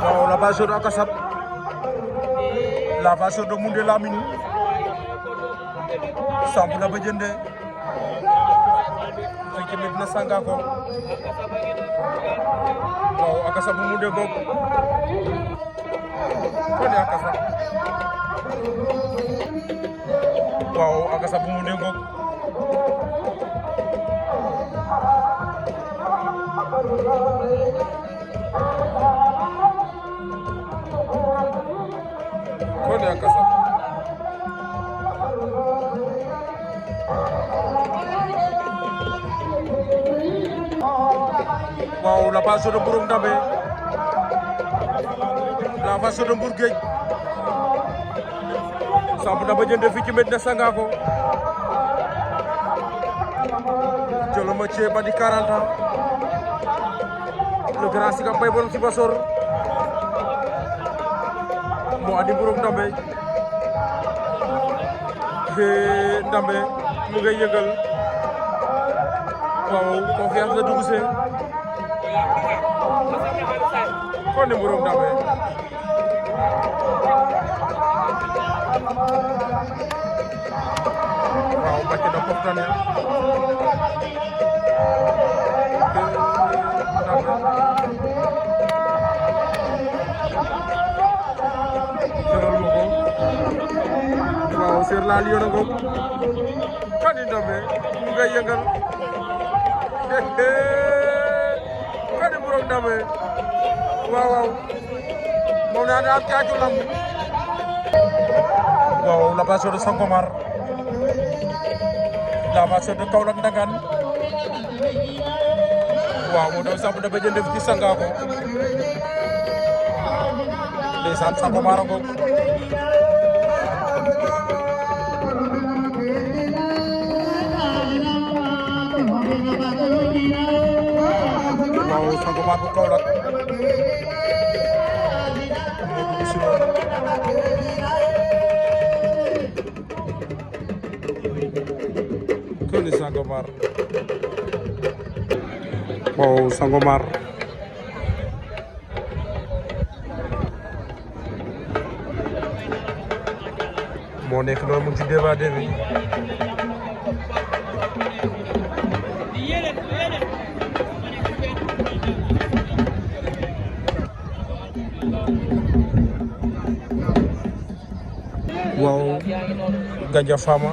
waaw la base de Akasab la base de Moundé Lamine sampu na ba jënde fii ci Medina Sangako waaw Akasab bu Moundé gog ko ne Akasab waaw Akasab bu Moundé gog ko ne Akasab waaw la base de Mbour Ndambe la base de Mbour Géej samp na ba jënde fii ci Medina Sangako joloma ci ba di 40 ans le grand Sika Mbaye borom ci Basor moo andi Mbour Ndambe Ndambe mu ngay yëngal waaw confiance la dugg see kon ne Mbour Ndambe waaw bàcc na poftane waaw ser la liona ngom kan Ndambe mu ngay yëngal kan ne Mbour Ndambe waaw waaw moom naa ne am caaju lamb waaw la base de Sangomar la base de Kaolack Ndangane waaw moo doon samp dafa jënd ci Sangako ndeysaan Sangomar a ngoog waaw Sangomar bu Kaolack koni Sangomar waaw Sangomar moo nekk noonu mu ngi ci débat bi waaw Gandia Fama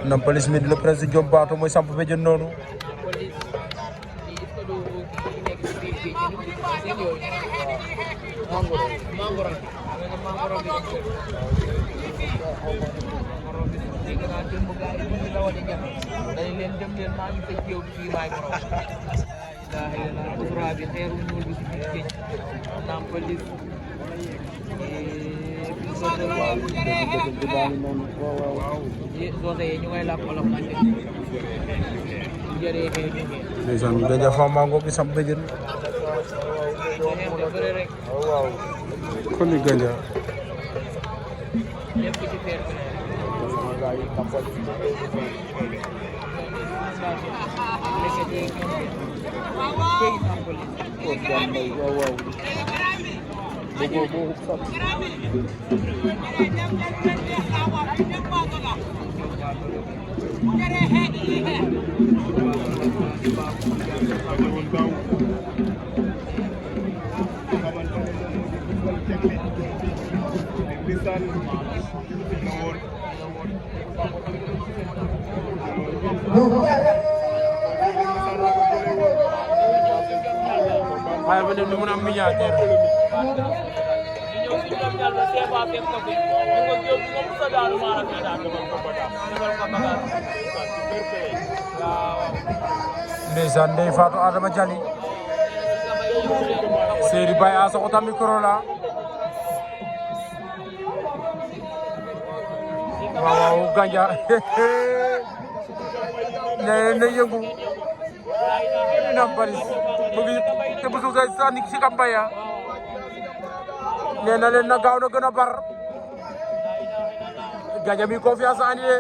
Nampalys Mendy le prince Diom Baato mooy samp be jën noonu ndeysaan Gandia Fama ngoo gi samp be jën kon ni Gandia waaye ba dem ni mun a am milliardaire ndeysaan Ndeye Fatou Adama Jali Seri Baye Asa ota micro la waaw Gandia ne yëngu Nampalys mu ngi te bu suuf sa ni ci Kambaya nee na leen na gaaw na gën a bar Gandia mi confiance andi de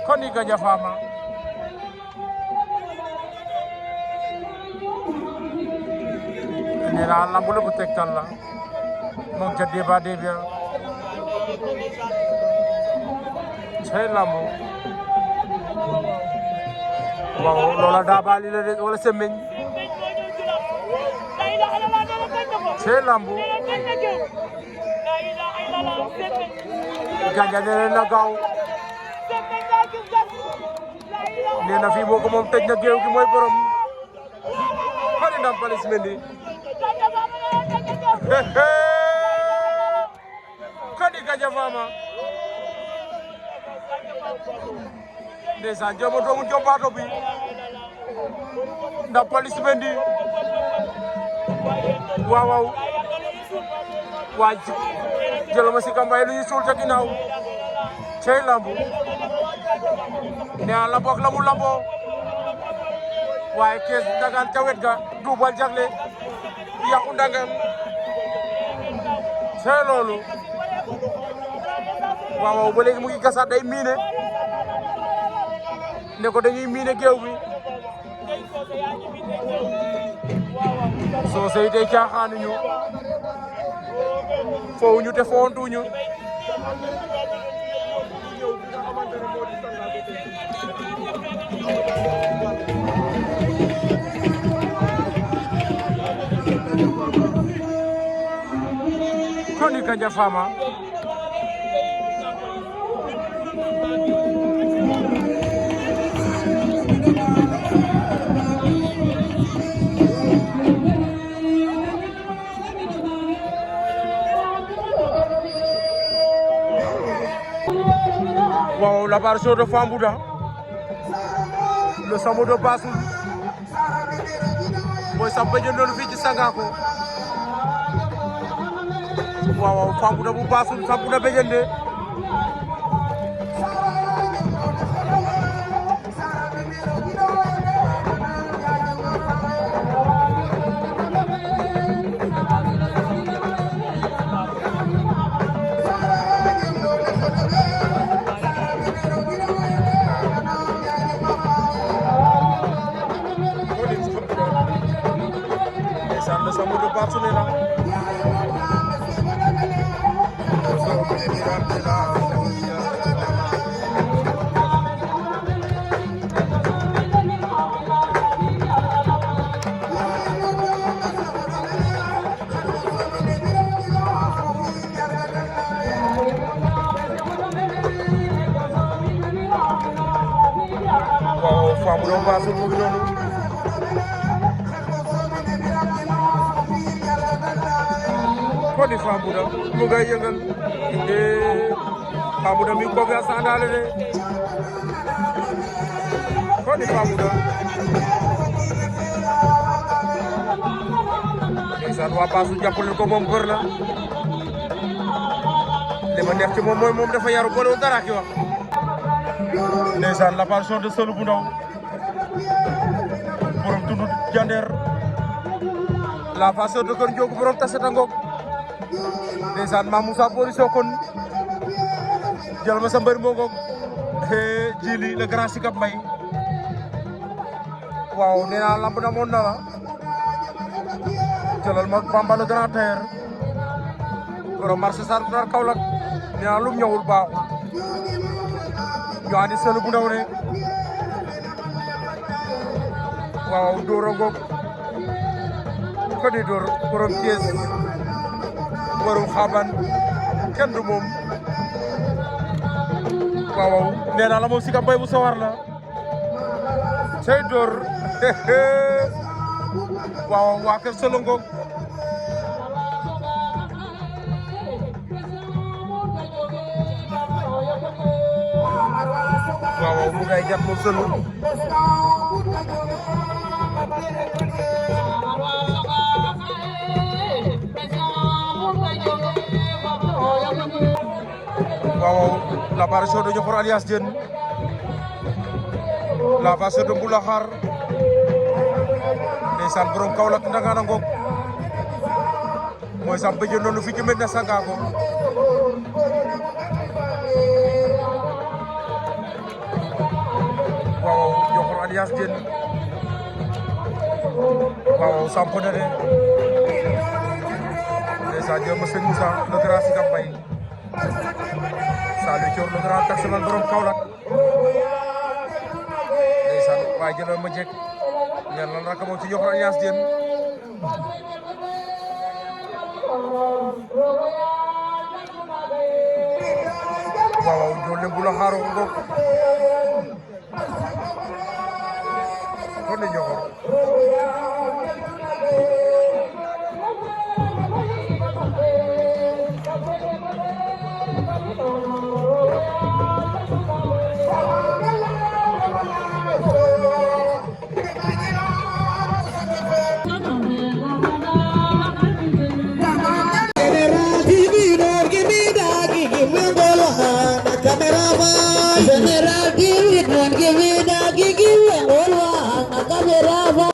kon ni Gandia Fama nee naa lamb la bu tegtal la moom ca débat débat cey lamb waaw loola daa baali la de wala semmeñ cey lamb Gandia nee na gaaw nee na fii moo ko moom tëj na géew gi mooy borom xari ndam Paliss Mendy kadi Gandia Fama ndeysaan joma doomu jombaato bi ndam Paliss Mendy waaw waaw waaj jëlama si kambay lu ñu suul ca ginnaaw cey lambu ne a lambo ak lamu lambo waaye kees dagaan ca wet ga duubal jagle yàqu ndangan cey loolu waaw waaw ba léegi mu ngi gasaat day miine ne ko dañuy miine géew bi soo sey tey caaxaanuñu fowuñu te foontuñu koni Gandia Fama waaw la barso de Fambouda le samo de Bassoul mooy sam bëjë noonu fii ci Sangako waaw Fambouda bu Bassoul Fambouda bëjënde le samo de Bassoul est là waaw Fambouda bu Bassoul mu ngi noonu koni Fambouda mu ngay yëngal Fambouda mi confiance àndaale de koni Fambouda ndeysaan waa Bassoul jàppale ko moom gër la li ma neex ci moom mooy moom dafa yaru boolewul dara ki wax ndeysaan la passion de Sëlu bu ndaw borom tundu jandeer la passion de Kër Njoogu borom taseta ngoog ndeysaan Mame Moussa Bory Sokone jël ma sa mbër moo ngoog Djili le grand Sikap Mbay waaw nee naa lamb na moon na la jëlal ma Bamba le grand terre borom marché Sarr Kaolack nee naa lum ñëwul baaxul ñu andi Sëlu bu ndaw rek waaw dóor a ngoog ko di dóor borom Thiès borom xaaban kenn du moom waaw nee naa la moom Sikap Mbay bu sawar la cey dóor waaw waa kër Sëlu ngoog waaw mu ngay jàpp moom Sëlu waaw la barso de Diokhor alias Diène la barso de Mboulakhar ndeysaan borom Kaolack ndangana ngoog mooy sam bëjë noonu fi ci Medina Sangako waaw Diokhor alias Diène waaw samp na de ndeysaan jël ma sëñ Moussa le grand si Kambay Saliou Thior le grand taximan borom Kaolack ndeysaan waaye jëlal ma jekk ñaan lan raka moom ci yoxor alliance den waaw njool lembu la xaaro ngoog kon ne ñoxor